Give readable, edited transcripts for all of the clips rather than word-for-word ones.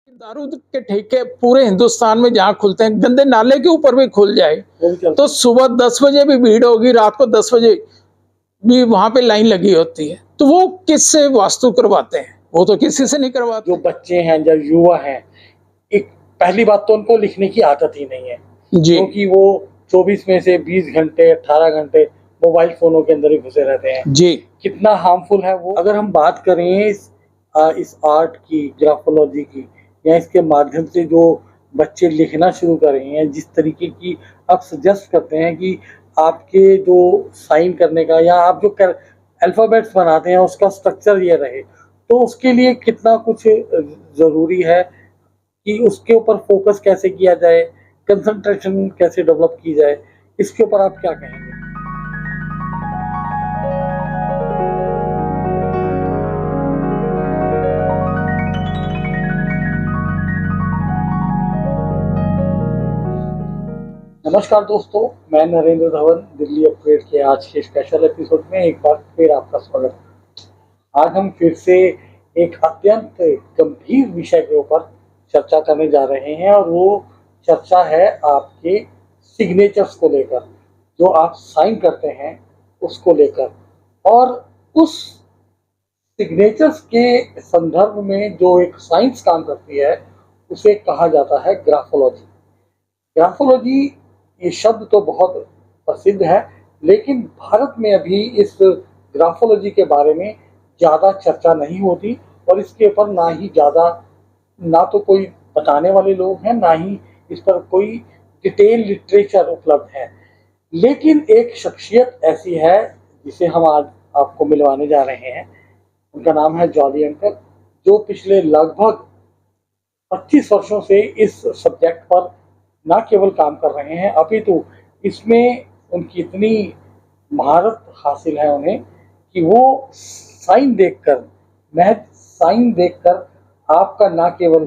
दारू के ठेके पूरे हिंदुस्तान में जहाँ खुलते हैं, गंदे नाले के ऊपर भी खुल जाए तो सुबह 10 बजे भी भीड़ होगी, रात को 10 बजे भी वहां पे लाइन लगी होती है। तो वो किससे वास्तु करवाते हैं? वो तो किसी से नहीं करवाते। जो बच्चे हैं, जो युवा हैं, एक पहली बात तो उनको लिखने की आदत ही नहीं है, क्योंकि वो 24 में से 20 घंटे 18 घंटे मोबाइल फोनों के अंदर ही घुसे रहते हैं जी। कितना हार्मफुल है वो। अगर हम बात करें इस आर्ट की, ग्राफोलॉजी की, या इसके माध्यम से जो बच्चे लिखना शुरू कर रहे हैं, जिस तरीके की आप सजेस्ट करते हैं कि आपके जो साइन करने का या आप जो अल्फ़ाबेट्स बनाते हैं उसका स्ट्रक्चर ये रहे, तो उसके लिए कितना कुछ ज़रूरी है कि उसके ऊपर फोकस कैसे किया जाए, कंसंट्रेशन कैसे डेवलप की जाए, इसके ऊपर आप क्या कहेंगे? नमस्कार दोस्तों, मैं नरेंद्र धवन, दिल्ली अपडेट के आज के स्पेशल एपिसोड में एक बार फिर आपका स्वागत है। आज हम फिर से एक अत्यंत गंभीर विषय के ऊपर चर्चा करने जा रहे हैं और वो चर्चा है आपके सिग्नेचर्स को लेकर, जो आप साइन करते हैं उसको लेकर। और उस सिग्नेचर्स के संदर्भ में जो एक साइंस काम करती है उसे कहा जाता है ग्राफोलॉजी। ग्राफोलॉजी ये शब्द तो बहुत प्रसिद्ध है, लेकिन भारत में अभी इस ग्राफोलॉजी के बारे में ज़्यादा चर्चा नहीं होती और इसके ऊपर ना तो कोई बताने वाले लोग हैं, ना ही इस पर कोई डिटेल लिटरेचर उपलब्ध है। लेकिन एक शख्सियत ऐसी है जिसे हम आज आपको मिलवाने जा रहे हैं। उनका नाम है जॉली अंकल, जो पिछले लगभग 25 वर्षों से इस सब्जेक्ट पर ना केवल काम कर रहे हैं, अपितु इसमें उनकी इतनी महारत हासिल है उन्हें कि वो महज साइन देखकर आपका ना केवल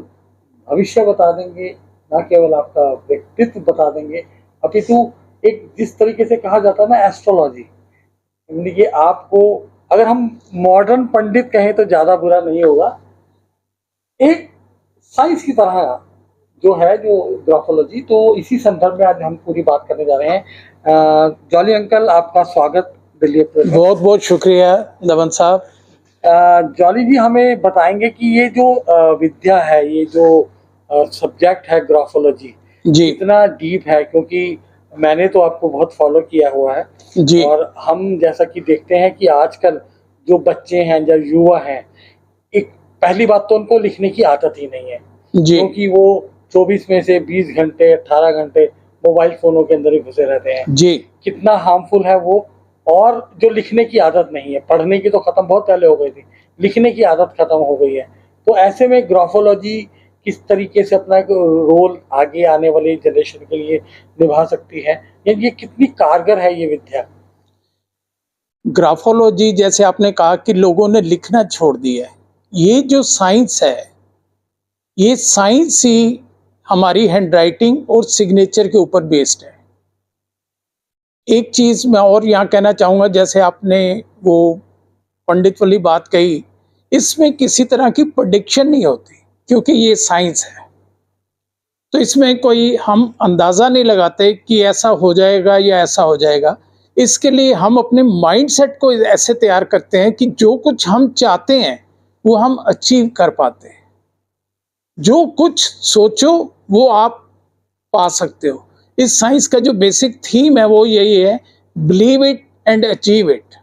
भविष्य बता देंगे, ना केवल आपका व्यक्तित्व बता देंगे, अपितु एक जिस तरीके से कहा जाता है ना एस्ट्रोलॉजी, यानी कि आपको, अगर हम मॉडर्न पंडित कहें तो ज़्यादा बुरा नहीं होगा, एक साइंस की तरह जो है जो ग्राफोलॉजी, तो इसी संदर्भ में आज हम पूरी बात करने जा रहे हैं। जॉली अंकल, आपका स्वागत दिल्ली। बहुत बहुत शुक्रिया धवन साहब। जॉली जी, हमें बताएंगे कि ये जो विद्या है, ये जो सब्जेक्ट है ग्राफोलॉजी, जी, इतना डीप है, क्योंकि मैंने तो आपको बहुत फॉलो किया हुआ है जी। और हम जैसा कि देखते हैं कि आजकल जो बच्चे हैं, जो युवा हैं, एक पहली बात तो उनको लिखने की आदत ही नहीं है, क्योंकि वो 24 में से 20 घंटे 18 घंटे मोबाइल फोनों के अंदर ही घुसे रहते हैं जी। कितना हार्मफुल है वो। और जो लिखने की आदत नहीं है, पढ़ने की तो खत्म बहुत पहले हो गई थी, लिखने की आदत खत्म हो गई है। तो ऐसे में ग्राफोलॉजी किस तरीके से अपना एक रोल आगे आने वाली जनरेशन के लिए निभा सकती है, ये कितनी कारगर है ये विद्या? ग्राफोलॉजी, जैसे आपने कहा कि लोगों ने लिखना छोड़ दिया है, ये जो साइंस है, ये साइंस ही हमारी हैंडराइटिंग और सिग्नेचर के ऊपर बेस्ड है। एक चीज मैं और यहाँ कहना चाहूँगा, जैसे आपने वो पंडित वाली बात कही, इसमें किसी तरह की प्रेडिक्शन नहीं होती, क्योंकि ये साइंस है। तो इसमें कोई हम अंदाज़ा नहीं लगाते कि ऐसा हो जाएगा या ऐसा हो जाएगा। इसके लिए हम अपने माइंडसेट को ऐसे तैयार करते हैं कि जो कुछ हम चाहते हैं वो हम अचीव कर पाते हैं। जो कुछ सोचो वो आप पा सकते हो। इस साइंस का जो बेसिक थीम है वो यही है, believe it and achieve it.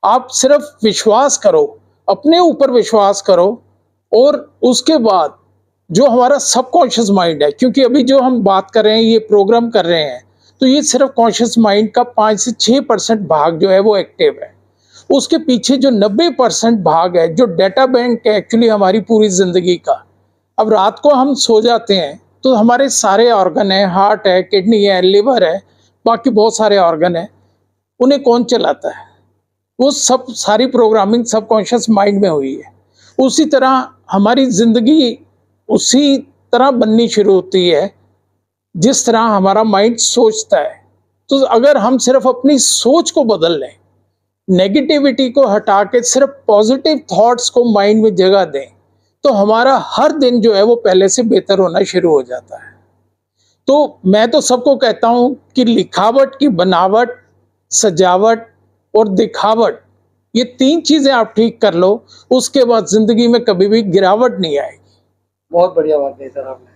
आप सिर्फ विश्वास करो, अपने ऊपर विश्वास करो, और उसके बाद जो हमारा सबकॉन्शियस माइंड है, क्योंकि अभी जो हम बात कर रहे हैं, ये प्रोग्राम कर रहे हैं, तो ये सिर्फ कॉन्शियस माइंड का 5 से 6% भाग जो है वो एक्टिव है। उसके पीछे जो 90% भाग है, जो डेटा बैंक है एक्चुअली हमारी पूरी जिंदगी का। अब रात को हम सो जाते हैं तो हमारे सारे ऑर्गन है, हार्ट है, किडनी है, लिवर है, बाकी बहुत सारे ऑर्गन है, उन्हें कौन चलाता है? वो सब सारी प्रोग्रामिंग सबकॉन्शियस माइंड में हुई है। उसी तरह हमारी जिंदगी उसी तरह बननी शुरू होती है जिस तरह हमारा माइंड सोचता है। तो अगर हम सिर्फ अपनी सोच को बदल लें, नेगेटिविटी को हटा के सिर्फ पॉजिटिव थॉट्स को माइंड में जगह दें, तो हमारा हर दिन जो है वो पहले से बेहतर होना शुरू हो जाता है। तो मैं तो सबको कहता हूं कि लिखावट की बनावट, सजावट और दिखावट, ये 3 चीजें आप ठीक कर लो, उसके बाद जिंदगी में कभी भी गिरावट नहीं आएगी। बहुत बढ़िया बात कही सर आपने।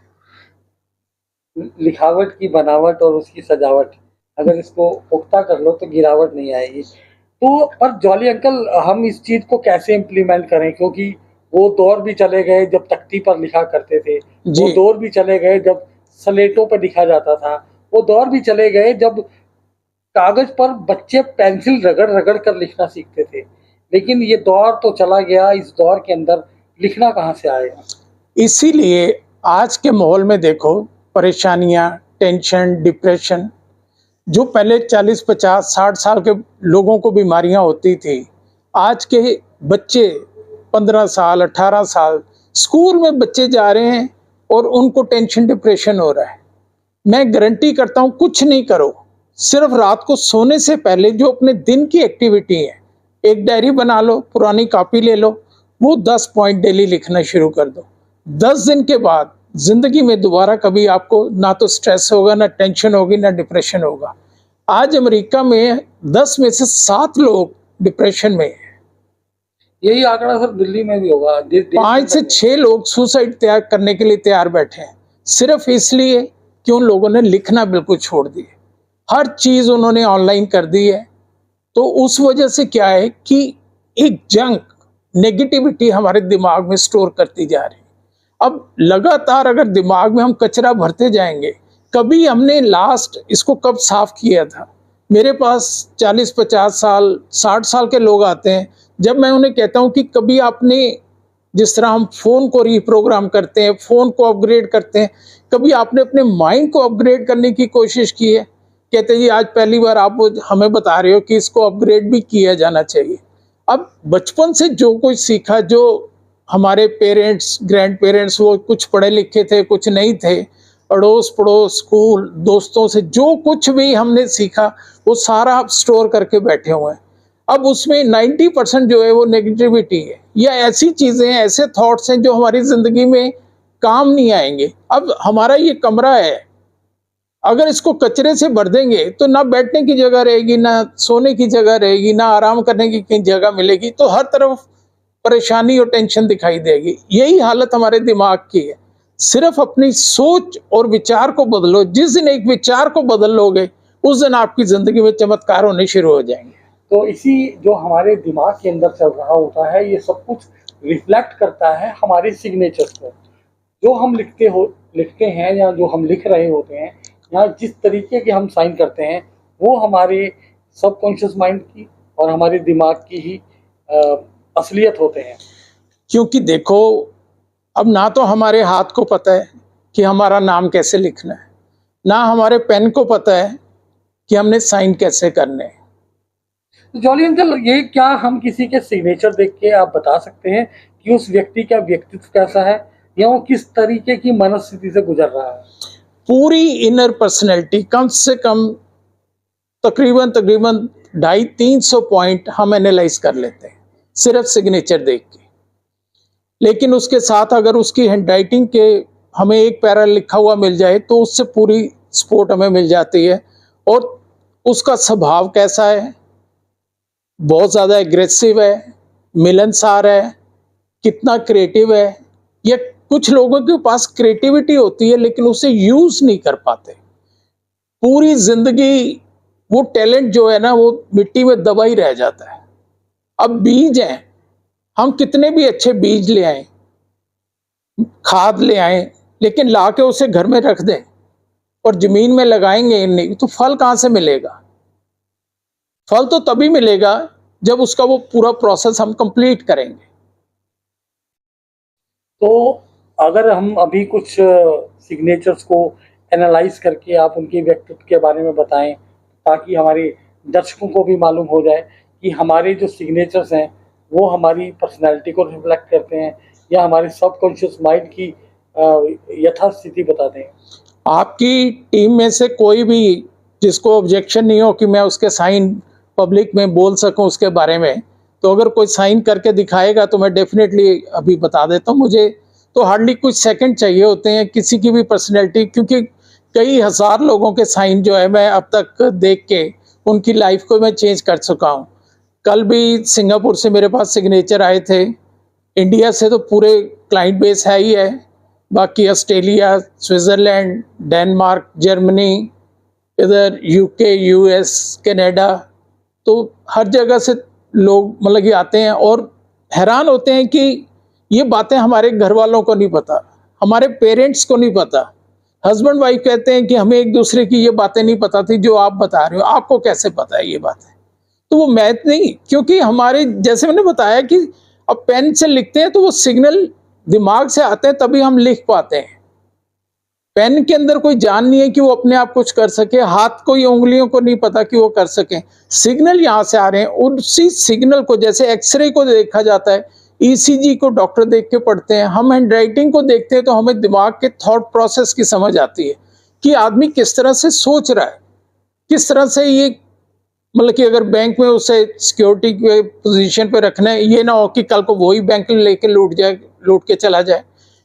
लिखावट की बनावट और उसकी सजावट, अगर इसको पुख्ता कर लो तो गिरावट नहीं आएगी। तो पर जॉली अंकल, हम इस चीज को कैसे इम्प्लीमेंट करें, क्योंकि वो दौर भी चले गए जब तख्ती पर लिखा करते थे, वो जी। दौर भी चले गए जब स्लेटों पर लिखा जाता था, वो दौर भी चले गए जब कागज पर बच्चे पेंसिल रगड़ रगड़ कर लिखना सीखते थे। लेकिन ये दौर तो चला गया, इस दौर के अंदर लिखना कहाँ से आएगा? इसीलिए आज के माहौल में देखो, परेशानियां, टेंशन, डिप्रेशन, जो पहले 40, 50, 60 साल के लोगों को बीमारियां होती थी, आज के बच्चे 15 साल, 18 साल स्कूल में बच्चे जा रहे हैं और उनको टेंशन, डिप्रेशन हो रहा है। मैं गारंटी करता हूं, कुछ नहीं करो, सिर्फ रात को सोने से पहले जो अपने दिन की एक्टिविटी है, एक डायरी बना लो, पुरानी कॉपी ले लो, वो 10 पॉइंट डेली लिखना शुरू कर दो। 10 दिन के बाद जिंदगी में दोबारा कभी आपको ना तो स्ट्रेस होगा, ना टेंशन होगी, ना डिप्रेशन होगा। आज अमेरिका में 10 में से 7 लोग डिप्रेशन में हैं। यही आंकड़ा सर दिल्ली में भी होगा। 5 से 6 लोग सुसाइड तैयार करने के लिए तैयार बैठे हैं, सिर्फ इसलिए कि उन लोगों ने लिखना बिल्कुल छोड़ दिया। हर चीज उन्होंने ऑनलाइन कर दी है। तो उस वजह से क्या है कि एक जंक नेगेटिविटी हमारे दिमाग में स्टोर करती जा रही है। अब लगातार अगर दिमाग में हम कचरा भरते जाएंगे, कभी हमने लास्ट इसको कब साफ किया था? मेरे पास 40, 50 साल, 60 साल के लोग आते हैं, जब मैं उन्हें कहता हूं कि कभी आपने, जिस तरह हम फोन को रीप्रोग्राम करते हैं, फोन को अपग्रेड करते हैं, कभी आपने अपने माइंड को अपग्रेड करने की कोशिश की है? कहते जी आज पहली बार आप हमें बता रहे हो कि इसको अपग्रेड भी किया जाना चाहिए। अब बचपन से जो कुछ सीखा, जो हमारे पेरेंट्स, ग्रैंड पेरेंट्स, वो कुछ पढ़े लिखे थे, कुछ नहीं थे, अड़ोस पड़ोस, स्कूल, दोस्तों से जो कुछ भी हमने सीखा, वो सारा आप स्टोर करके बैठे हुए हैं। अब उसमें 90% जो है वो नेगेटिविटी है, या ऐसी चीजें हैं, ऐसे थॉट्स हैं जो हमारी जिंदगी में काम नहीं आएंगे। अब हमारा ये कमरा है, अगर इसको कचरे से भर देंगे तो ना बैठने की जगह रहेगी, ना सोने की जगह रहेगी, ना आराम करने की कहीं जगह मिलेगी, तो हर तरफ परेशानी और टेंशन दिखाई देगी। यही हालत हमारे दिमाग की है। सिर्फ अपनी सोच और विचार को बदलो। जिस दिन एक विचार को बदल लोगे, उस दिन आपकी जिंदगी में चमत्कार होने शुरू हो जाएंगे। तो इसी जो हमारे दिमाग के अंदर चल रहा होता है, ये सब कुछ रिफ्लेक्ट करता है हमारे सिग्नेचर्स पर। जो हम लिखते हैं या जो हम लिख रहे होते हैं, या जिस तरीके के हम साइन करते हैं, वो हमारे सबकॉन्शियस माइंड की और हमारे दिमाग की ही असलियत होते हैं। क्योंकि देखो, अब ना तो हमारे हाथ को पता है कि हमारा नाम कैसे लिखना है, ना हमारे पेन को पता है कि हमने साइन कैसे करने हैं। तो जॉली अंकल, ये क्या हम किसी के सिग्नेचर देख के आप बता सकते हैं कि उस व्यक्ति का व्यक्तित्व कैसा है, या वो किस तरीके की मनस्थिति से गुजर रहा है? पूरी इनर पर्सनैलिटी, कम से कम तकरीबन 250-300 पॉइंट हम एनालाइज कर लेते हैं सिर्फ सिग्नेचर देख के। लेकिन उसके साथ अगर उसकी हैंडराइटिंग के हमें एक पैरा लिखा हुआ मिल जाए, तो उससे पूरी सपोर्ट हमें मिल जाती है। और उसका स्वभाव कैसा है, बहुत ज़्यादा एग्रेसिव है, मिलनसार है, कितना क्रिएटिव है। या कुछ लोगों के पास क्रिएटिविटी होती है लेकिन उसे यूज नहीं कर पाते। पूरी जिंदगी वो टैलेंट जो है ना, वो मिट्टी में दबा ही रह जाता है। अब बीज हैं, हम कितने भी अच्छे बीज ले आए, खाद ले आए, लेकिन लाके उसे घर में रख दें और जमीन में लगाएंगे नहीं, तो फल कहां से मिलेगा? फल तो तभी मिलेगा जब उसका वो पूरा प्रोसेस हम कंप्लीट करेंगे। तो अगर हम अभी कुछ सिग्नेचर्स को एनालाइज करके आप उनके व्यक्तित्व के बारे में बताएं, ताकि हमारे दर्शकों को भी मालूम हो जाए कि हमारे जो सिग्नेचर्स हैं वो हमारी पर्सनैलिटी को रिफ्लेक्ट करते हैं, या हमारे सबकॉन्शियस माइंड की यथास्थिति बताते हैं। आपकी टीम में से कोई भी जिसको ऑब्जेक्शन नहीं हो कि मैं उसके साइन पब्लिक में बोल सकूं उसके बारे में, तो अगर कोई साइन करके दिखाएगा तो मैं डेफिनेटली अभी बता देता हूँ। मुझे तो हार्डली कुछ सेकंड चाहिए होते हैं किसी की भी पर्सनैलिटी, क्योंकि कई हज़ार लोगों के साइन जो है मैं अब तक देख के उनकी लाइफ को मैं चेंज कर चुका हूँ। कल भी सिंगापुर से मेरे पास सिग्नेचर आए थे। इंडिया से तो पूरे क्लाइंट बेस है ही है, बाकी ऑस्ट्रेलिया, स्विट्ज़रलैंड, डेनमार्क, जर्मनी, इधर यूके, यूएस, कनाडा, तो हर जगह से लोग मतलब कि आते हैं और हैरान होते हैं कि ये बातें हमारे घर वालों को नहीं पता, हमारे पेरेंट्स को नहीं पता। हस्बैंड वाइफ कहते हैं कि हमें एक दूसरे की ये बातें नहीं पता थी जो आप बता रहे हो, आपको कैसे पता है ये बातें? तो वो मैथ नहीं, क्योंकि हमारे जैसे मैंने बताया कि अब पेन से लिखते हैं तो वो सिग्नल दिमाग से आते हैं तभी हम लिख पाते हैं। पेन के अंदर कोई जान नहीं है कि वो अपने आप कुछ कर सके, हाथ को या उंगलियों को नहीं पता कि वो कर सके। सिग्नल यहाँ से आ रहे हैं, उसी सिग्नल को जैसे एक्सरे को देखा जाता है, ईसीजी को डॉक्टर देख के पढ़ते हैं, हम हैंडराइटिंग को देखते हैं तो हमें दिमाग के थॉट प्रोसेस की समझ आती है कि आदमी किस तरह से सोच रहा है, किस तरह से ये मतलब कि अगर बैंक में उसे सिक्योरिटी के पोजीशन पे रखना है, ये ना हो कि कल को वही बैंक लेके लूट के चला जाए,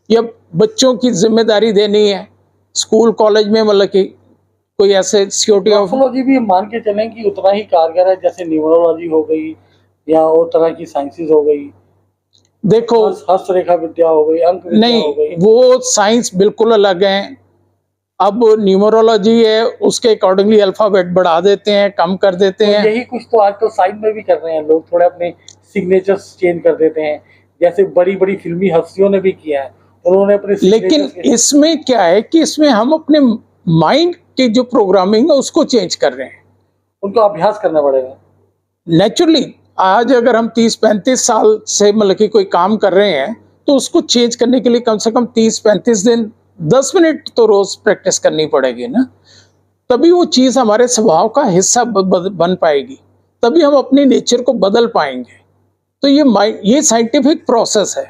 या बच्चों की जिम्मेदारी देनी है स्कूल कॉलेज में मतलब कि कोई ऐसे सिक्योरिटी ऑफ। मॉर्फोलॉजी भी मान के चलें कि उतना ही कारगर है जैसे न्यूमरोलॉजी हो गई या और तरह की साइंसेज हो गई, देखो हस्तरेखा विद्या हो गई, अंक विद्या नहीं, हो गई। वो साइंस बिल्कुल अलग है। अब न्यूमरोलॉजी है, उसके अकॉर्डिंगली अल्फाबेट बढ़ा देते हैं, कम कर देते तो हैं। यही कुछ तो आजकल साइन में भी कर रहे हैं लोग, थोड़े अपने सिग्नेचर्स चेंज कर देते हैं, जैसे बड़ी बड़ी फिल्मी हस्तियों ने भी किया है, उन्होंने अपने लेकिन इसमें क्या है कि इसमें हम अपने माइंड की जो प्रोग्रामिंग है उसको चेंज कर रहे हैं। उनको अभ्यास करना पड़ेगा। नेचुरली आज अगर हम 30-35 साल से मतलब कि कोई काम कर रहे हैं तो उसको चेंज करने के लिए कम से कम 30-35 दिन 10 मिनट तो रोज प्रैक्टिस करनी पड़ेगी ना, तभी वो चीज हमारे स्वभाव का हिस्सा बन पाएगी, तभी हम अपनी नेचर को बदल पाएंगे। तो ये साइंटिफिक प्रोसेस है।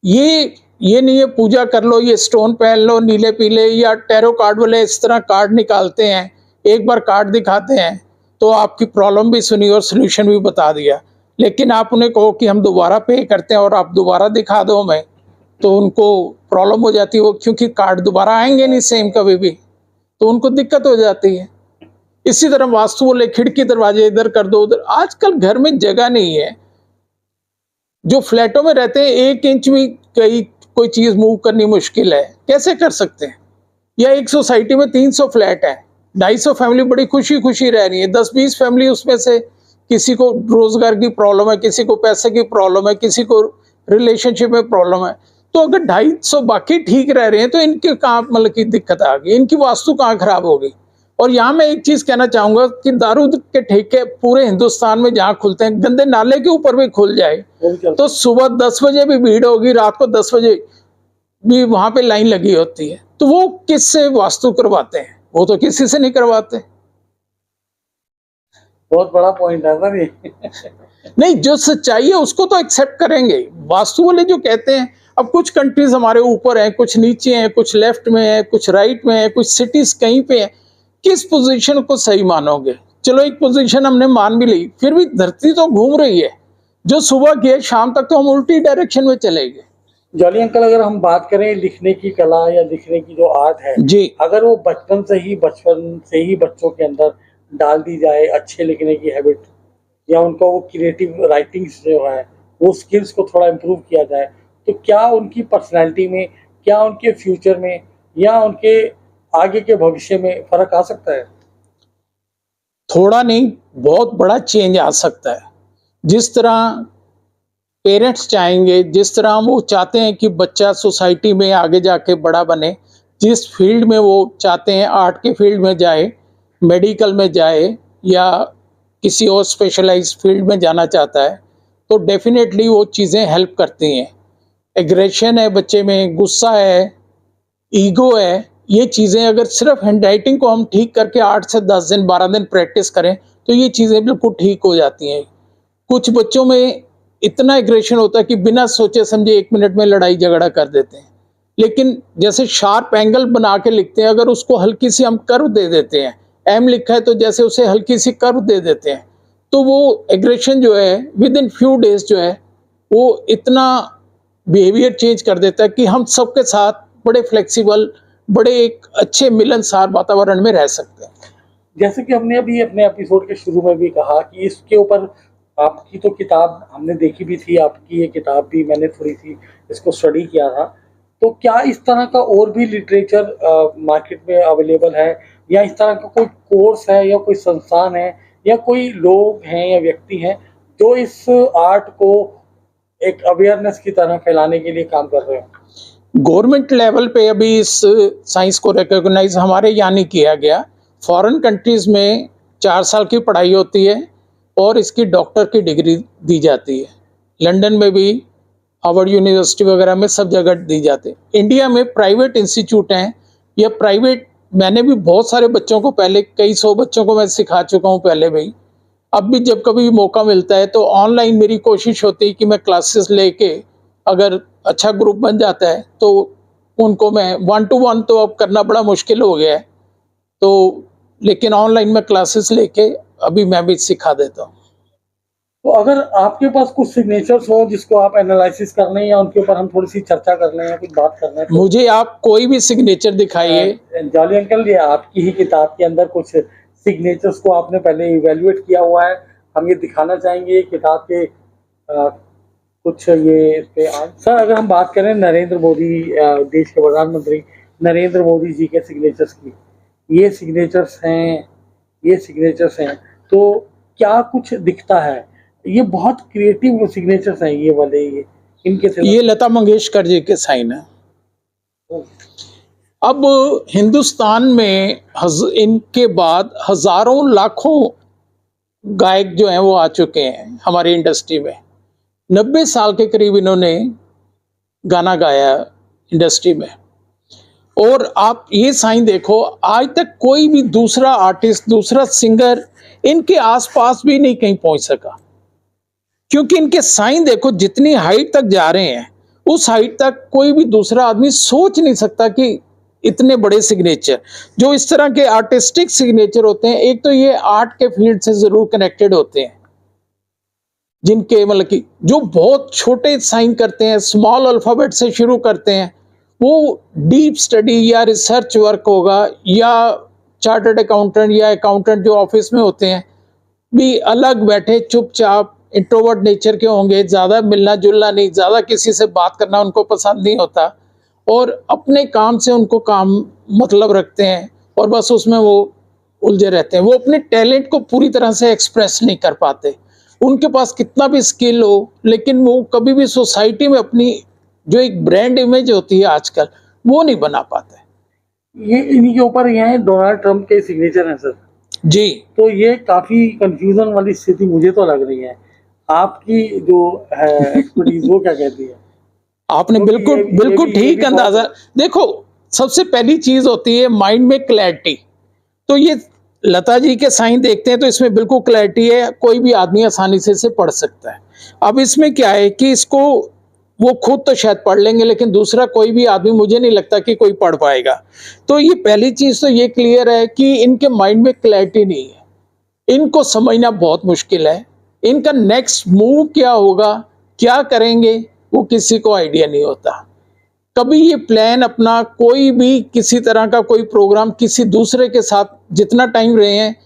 ये नहीं है पूजा कर लो, ये स्टोन पहन लो नीले पीले, या टैरो कार्ड वाले इस तरह कार्ड निकालते हैं, एक बार कार्ड दिखाते हैं तो आपकी प्रॉब्लम भी सुनी और सोल्यूशन भी बता दिया, लेकिन आप उन्हें कहो कि हम दोबारा पे करते हैं और आप दोबारा दिखा दो हमें, तो उनको प्रॉब्लम हो जाती है, वो क्योंकि कार्ड दोबारा आएंगे नहीं सेम कभी भी, तो उनको दिक्कत हो जाती है। इसी तरह वास्तु बोले खिड़की दरवाजे इधर कर दो उधर, आजकल घर में जगह नहीं है। जो फ्लैटों में रहते हैं 1 इंच भी कोई चीज मूव करनी मुश्किल है, कैसे कर सकते हैं? या एक सोसाइटी में 300 फ्लैट है, 250 फैमिली बड़ी खुशी खुशी रह रही है, 10-20 फैमिली उसमें से किसी को रोजगार की प्रॉब्लम है, किसी को पैसे की प्रॉब्लम है, किसी को रिलेशनशिप में प्रॉब्लम है, तो अगर 250 बाकी ठीक रह रहे हैं तो इनके कहाँ मतलब की दिक्कत आ गई, इनकी वास्तु कहाँ खराब हो गई। और यहाँ मैं एक चीज कहना चाहूंगा कि दारू के ठेके पूरे हिंदुस्तान में जहाँ खुलते हैं, गंदे नाले के ऊपर भी खुल जाए तो सुबह 10 बजे भी भीड़ होगी, रात को 10 बजे भी वहां पे लाइन लगी होती है, तो वो किससे वास्तु करवाते हैं? वो तो किसी से नहीं करवाते। बहुत बड़ा पॉइंट है सर ये। नहीं, जो सच्चाई है उसको तो एक्सेप्ट करेंगे। वास्तु वाले जो कहते हैं, अब कुछ कंट्रीज हमारे ऊपर है, कुछ नीचे है, कुछ लेफ्ट में है, कुछ राइट में है, कुछ सिटीज कहीं पे है, किस पोजीशन को सही मानोगे? चलो एक पोजीशन हमने मान भी ली, फिर भी धरती तो घूम रही है, जो सुबह की है शाम तक तो हम उल्टी डायरेक्शन में चले गए। जॉली अंकल, अगर हम बात करें लिखने की कला या लिखने की जो आर्ट है जी, अगर वो बचपन से ही बच्चों के अंदर डाल दी जाए, अच्छे लिखने की हैबिट, या उनको वो क्रिएटिव राइटिंग्स जो है वो स्किल्स को थोड़ा इम्प्रूव किया जाए, तो क्या उनकी पर्सनैलिटी में, क्या उनके फ्यूचर में या उनके आगे के भविष्य में फर्क आ सकता है? थोड़ा नहीं, बहुत बड़ा चेंज आ सकता है। जिस तरह पेरेंट्स चाहेंगे, जिस तरह वो चाहते हैं कि बच्चा सोसाइटी में आगे जाके बड़ा बने, जिस फील्ड में वो चाहते हैं, आर्ट के फील्ड में जाए, मेडिकल में जाए या किसी और स्पेशलाइज फील्ड में जाना चाहता है, तो डेफिनेटली वो चीज़ें हेल्प करती हैं। एग्रेशन है बच्चे में, गुस्सा है, ईगो है, ये चीज़ें अगर सिर्फ हैंडराइटिंग को हम ठीक करके 8 से 10 दिन 12 दिन प्रैक्टिस करें तो ये चीज़ें बिल्कुल ठीक हो जाती हैं। कुछ बच्चों में इतना एग्रेशन होता है कि बिना सोचे समझे 1 मिनट में लड़ाई झगड़ा कर देते हैं, लेकिन जैसे शार्प एंगल बना के लिखते हैं, अगर उसको हल्की सी हम कर्व दे देते हैं, एम लिखा है तो जैसे उसे हल्की सी कर्व दे देते हैं, तो वो एग्रेशन जो है विद इन फ्यू डेज जो है वो इतना बिहेवियर चेंज कर देता है कि हम सबके साथ बड़े फ्लेक्सिबल, बड़े एक अच्छे मिलनसार वातावरण में रह सकते हैं। जैसे कि हमने अभी अपने एपिसोड के शुरू में भी कहा कि इसके ऊपर आपकी तो किताब हमने देखी भी थी, आपकी ये किताब भी मैंने थोड़ी सी इसको स्टडी किया था। तो क्या इस तरह का और भी लिटरेचर मार्केट में अवेलेबल है, या इस तरह का कोई कोर्स है, या कोई संस्थान है, या कोई लोग हैं या व्यक्ति हैं जो इस आर्ट को एक अवेयरनेस की तरह फैलाने के लिए काम कर रहे हैं? गवर्नमेंट लेवल पे अभी इस साइंस को रिकॉग्नाइज हमारे यहाँ नहीं किया गया। फॉरेन कंट्रीज में 4 साल की पढ़ाई होती है और इसकी डॉक्टर की डिग्री दी जाती है। लंदन में भी, हार्वर्ड यूनिवर्सिटी वगैरह में सब जगह दी जाती है। इंडिया में प्राइवेट इंस्टीट्यूट हैं या प्राइवेट, मैंने भी बहुत सारे बच्चों को, पहले कई 100 बच्चों को मैं सिखा चुका हूँ पहले भी। अब भी जब कभी मौका मिलता है तो ऑनलाइन मेरी कोशिश होती है कि मैं क्लासेस लेके, अगर अच्छा ग्रुप बन जाता है तो उनको मैं 1 to 1 तो अब करना बड़ा मुश्किल हो गया है, तो लेकिन ऑनलाइन में क्लासेस लेके अभी मैं भी सिखा देता हूँ। तो अगर आपके पास कुछ सिग्नेचर्स हो जिसको आप एनालिसिस कर लें, या उनके ऊपर हम थोड़ी सी चर्चा कर लें या कुछ बात कर लें, तो मुझे आप कोई भी सिग्नेचर दिखाइए। जॉली अंकल, ये आपकी ही किताब के अंदर कुछ सिग्नेचर्स को आपने पहले इवेल्युएट किया हुआ है, हम ये दिखाना चाहेंगे किताब के कुछ ये इस पे। सर, अगर हम बात करें नरेंद्र मोदी, देश के प्रधानमंत्री नरेंद्र मोदी जी के सिग्नेचर्स की, ये सिग्नेचर्स हैं, तो क्या कुछ दिखता है? ये बहुत क्रिएटिव सिग्नेचर्स हैं ये वाले, ये लता मंगेशकर जी के साइन है। अब हिंदुस्तान में इनके बाद हजारों लाखों गायक जो हैं वो आ चुके हैं हमारी इंडस्ट्री में। 90 साल के करीब इन्होंने गाना गाया इंडस्ट्री में। और आप ये साइन देखो, आज तक कोई भी दूसरा आर्टिस्ट, दूसरा सिंगर इनके आसपास भी नहीं कहीं पहुंच सका, क्योंकि इनके साइन देखो, जितनी हाइट तक जा रहे हैं उस हाइट तक कोई भी दूसरा आदमी सोच नहीं सकता कि इतने बड़े सिग्नेचर, जो इस तरह के आर्टिस्टिक सिग्नेचर होते हैं, एक तो ये आर्ट के फील्ड से जरूर कनेक्टेड होते हैं, जिनके मतलब कि जो बहुत छोटे साइन करते हैं, स्मॉल अल्फाबेट से शुरू करते हैं, वो डीप स्टडी या रिसर्च वर्क होगा, या चार्टर्ड अकाउंटेंट या अकाउंटेंट जो ऑफिस में होते हैं भी अलग बैठे चुपचाप इंट्रोवर्ट नेचर के होंगे, ज़्यादा मिलना जुलना नहीं, ज़्यादा किसी से बात करना उनको पसंद नहीं होता, और अपने काम से उनको काम मतलब रखते हैं और बस उसमें वो उलझे रहते हैं। वो अपने टैलेंट को पूरी तरह से एक्सप्रेस नहीं कर पाते। उनके पास कितना भी स्किल हो, लेकिन वो कभी भी सोसाइटी में अपनी जो एक ब्रांड इमेज होती है आजकल, वो नहीं बना पाते। ये इन्हीं के ऊपर ये हैं डोनाल्ड ट्रंप के सिग्नेचर हैं सर जी। तो ये काफी कंफ्यूजन वाली स्थिति मुझे तो लग रही है। आपकी जो है एक्सपर्टीज वो क्या कहती है? आपने बिल्कुल ठीक अंदाजा। देखो, सबसे पहली चीज होती है माइंड में क्लैरिटी। तो ये लता जी के साइन देखते हैं तो इसमें बिल्कुल क्लैरिटी है, कोई भी आदमी आसानी से इसे पढ़ सकता है। अब इसमें क्या है कि इसको वो खुद तो शायद पढ़ लेंगे, लेकिन दूसरा कोई भी आदमी मुझे नहीं लगता कि कोई पढ़ पाएगा। तो ये पहली चीज तो ये क्लियर है कि इनके माइंड में क्लैरिटी नहीं है, इनको समझना बहुत मुश्किल है। इनका नेक्स्ट मूव क्या होगा, क्या करेंगे, वो किसी को आइडिया नहीं होता। कभी ये प्लान अपना कोई भी किसी तरह का कोई प्रोग्राम किसी दूसरे के साथ, जितना टाइम रहे हैं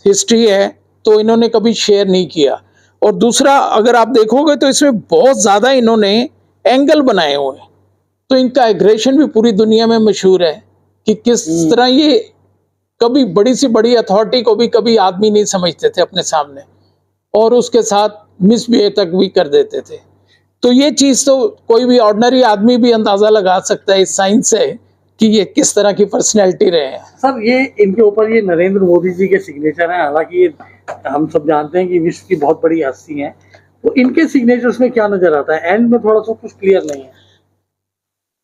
हिस्ट्री है, तो इन्होंने कभी शेयर नहीं किया। और दूसरा, अगर आप देखोगे तो इसमें बहुत ज़्यादा इन्होंने एंगल बनाए हुए हैं, तो इनका एग्रेशन भी पूरी दुनिया में मशहूर है कि किस तरह ये कभी बड़ी सी बड़ी अथॉरिटी को भी कभी आदमी नहीं समझते थे अपने सामने, और उसके साथ मिसबिहेव तक भी कर देते थे। तो ये चीज़ तो कोई भी ऑर्डिनरी आदमी भी अंदाज़ा लगा सकता है इस साइंस से कि ये किस तरह की पर्सनैलिटी रहे हैं। सर, ये इनके ऊपर ये नरेंद्र मोदी जी के सिग्नेचर हैं। हालांकि ये हम सब जानते हैं कि विश्व की बहुत बड़ी हस्ती हैं, तो इनके सिग्नेचर्स में क्या नजर आता है? एंड में थोड़ा सा कुछ क्लियर नहीं है।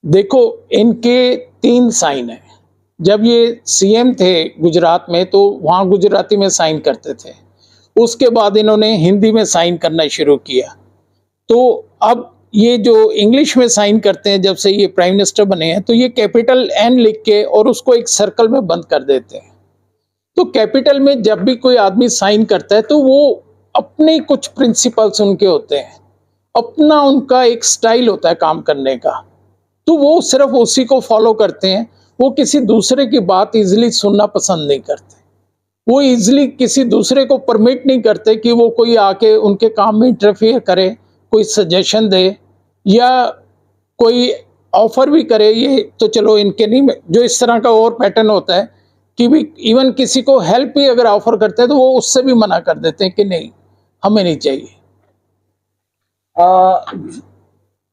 देखो, इनके 3 साइन हैं। जब ये सीएम थे गुजरात में तो वहाँ गुजराती में साइन करते थे, उसके बाद इन्होंने हिंदी में साइन करना शुरू किया। तो अब ये जो इंग्लिश में साइन करते हैं, जब से ये प्राइम मिनिस्टर बने हैं, तो ये कैपिटल एन लिख के और उसको एक सर्कल में बंद कर देते हैं। तो कैपिटल में जब भी कोई आदमी साइन करता है तो वो अपने कुछ प्रिंसिपल्स उनके होते हैं, अपना उनका एक स्टाइल होता है काम करने का, तो वो सिर्फ उसी को फॉलो करते हैं। वो किसी दूसरे की बात इजीली सुनना पसंद नहीं करते, वो इजीली किसी दूसरे को परमिट नहीं करते कि वो कोई आके उनके काम में इंटरफियर करे, कोई सजेशन दे या कोई ऑफर भी करे। ये तो चलो इनके नहीं, जो इस तरह का और पैटर्न होता है कि भी इवन किसी को हेल्प भी अगर ऑफर करते हैं तो वो उससे भी मना कर देते हैं कि नहीं, हमें नहीं चाहिए।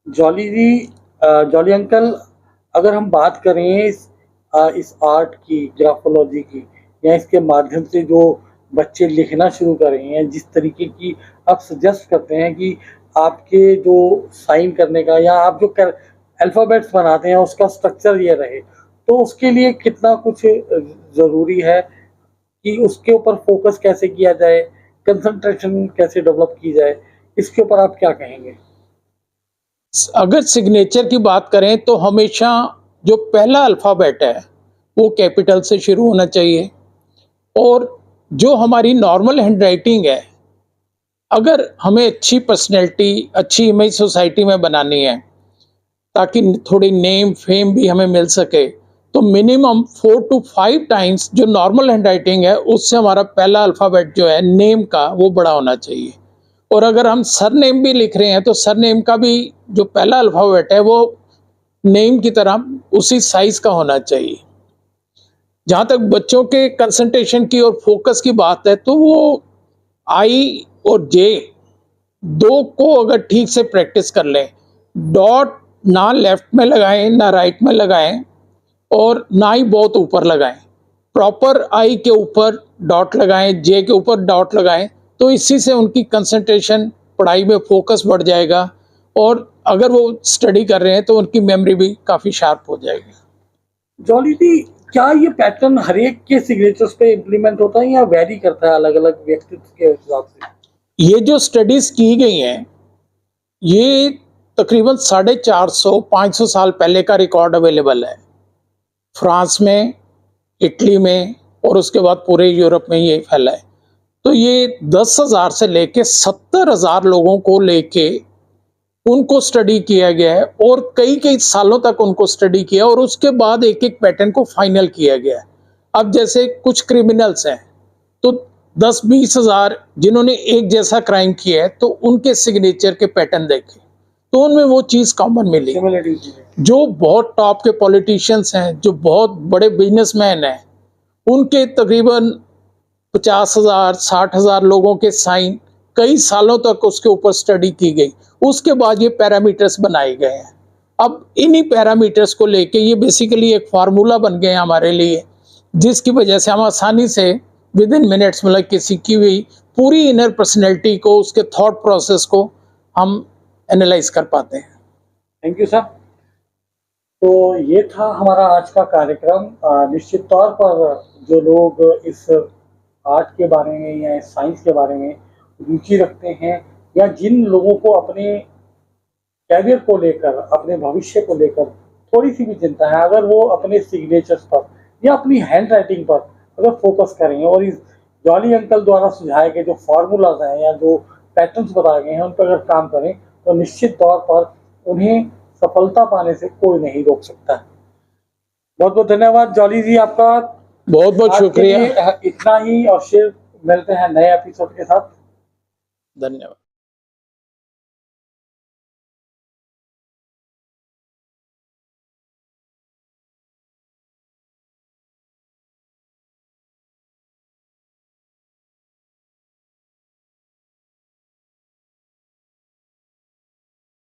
जॉली जी, जॉली अंकल, अगर हम बात करें इस आर्ट की, ग्राफोलॉजी की, या इसके माध्यम से जो बच्चे लिखना शुरू कर रहे हैं, जिस तरीके की आप सजेस्ट करते हैं कि आपके जो साइन करने का या आप जो अल्फ़ाबेट्स बनाते हैं उसका स्ट्रक्चर ये रहे, तो उसके लिए कितना कुछ ज़रूरी है कि उसके ऊपर फोकस कैसे किया जाए, कंसंट्रेशन कैसे डेवलप की जाए, इसके ऊपर आप क्या कहेंगे? अगर सिग्नेचर की बात करें तो हमेशा जो पहला अल्फ़ाबेट है वो कैपिटल से शुरू होना चाहिए। और जो हमारी नॉर्मल हैंडराइटिंग है, अगर हमें अच्छी पर्सनैलिटी, अच्छी इमेज सोसाइटी में बनानी है ताकि थोड़ी नेम फेम भी हमें मिल सके, तो मिनिमम 4 to 5 टाइम्स जो नॉर्मल हैंडराइटिंग है उससे हमारा पहला अल्फ़ाबेट जो है नेम का वो बड़ा होना चाहिए। और अगर हम सरनेम भी लिख रहे हैं तो सरनेम का भी जो पहला अल्फ़ाबेट है वो नेम की तरह उसी साइज़ का होना चाहिए। जहाँ तक बच्चों के कंसंट्रेशन की और फोकस की बात है, तो वो आई और जे दो को अगर ठीक से प्रैक्टिस कर लें, डॉट ना लेफ्ट में लगाएं ना राइट में लगाएं और ना ही बहुत ऊपर लगाएं, प्रॉपर आई के ऊपर डॉट लगाएं, जे के ऊपर डॉट लगाएं, तो इसी से उनकी कंसंट्रेशन, पढ़ाई में फोकस बढ़ जाएगा। और अगर वो स्टडी कर रहे हैं तो उनकी मेमोरी भी काफ़ी शार्प हो जाएगी। जॉली जी, क्या ये पैटर्न हर एक के सिग्नेचर्स पे इम्प्लीमेंट होता है या वेरी करता है अलग अलग व्यक्तित्व के हिसाब से? ये जो स्टडीज़ की गई हैं, ये तकरीबन 450-500 साल पहले का रिकॉर्ड अवेलेबल है फ्रांस में, इटली में और उसके बाद पूरे यूरोप में ये फैला है। तो ये 10,000 से लेके 70,000 लोगों को लेके उनको स्टडी किया गया है और कई कई सालों तक उनको स्टडी किया और उसके बाद एक एक पैटर्न को फाइनल किया गया है। अब जैसे कुछ क्रिमिनल्स हैं तो 10-20 हज़ार जिन्होंने एक जैसा क्राइम किया है तो उनके सिग्नेचर के पैटर्न देखे तो उनमें वो चीज़ कॉमन मिली। जो बहुत टॉप के पॉलिटिशियंस हैं, जो बहुत बड़े बिजनेसमैन हैं, उनके तकरीबन 50,000 60,000 लोगों के साइन कई सालों तक उसके ऊपर स्टडी की गई। उसके बाद ये पैरामीटर्स बनाए गए हैं। अब इन्हीं पैरामीटर्स को लेके ये बेसिकली एक फार्मूला बन गए हैं हमारे लिए, जिसकी वजह से हम आसानी से विद इन मिनट्स, मतलब किसी की भी पूरी इनर पर्सनैलिटी को, उसके थॉट प्रोसेस को हम एनालाइज कर पाते हैं। Thank you sir. तो ये था हमारा आज का कार्यक्रम। निश्चित तौर पर जो लोग इस आर्ट के बारे में या इस साइंस के बारे में रुचि रखते हैं या जिन लोगों को अपने कैरियर को लेकर, अपने भविष्य को लेकर थोड़ी सी भी चिंता है, अगर वो अपने सिग्नेचर्स पर या अपनी हैंड राइटिंग पर अगर फोकस करें और इस जॉली अंकल द्वारा सुझाए गए जो फार्मूलाज हैं या जो पैटर्न्स बताए गए हैं उन पर अगर काम करें तो निश्चित तौर पर उन्हें सफलता पाने से कोई नहीं रोक सकता। बहुत बहुत धन्यवाद जॉली जी, आपका बहुत बहुत शुक्रिया। इतना ही, और फिर मिलते हैं नए एपिसोड के साथ। धन्यवाद।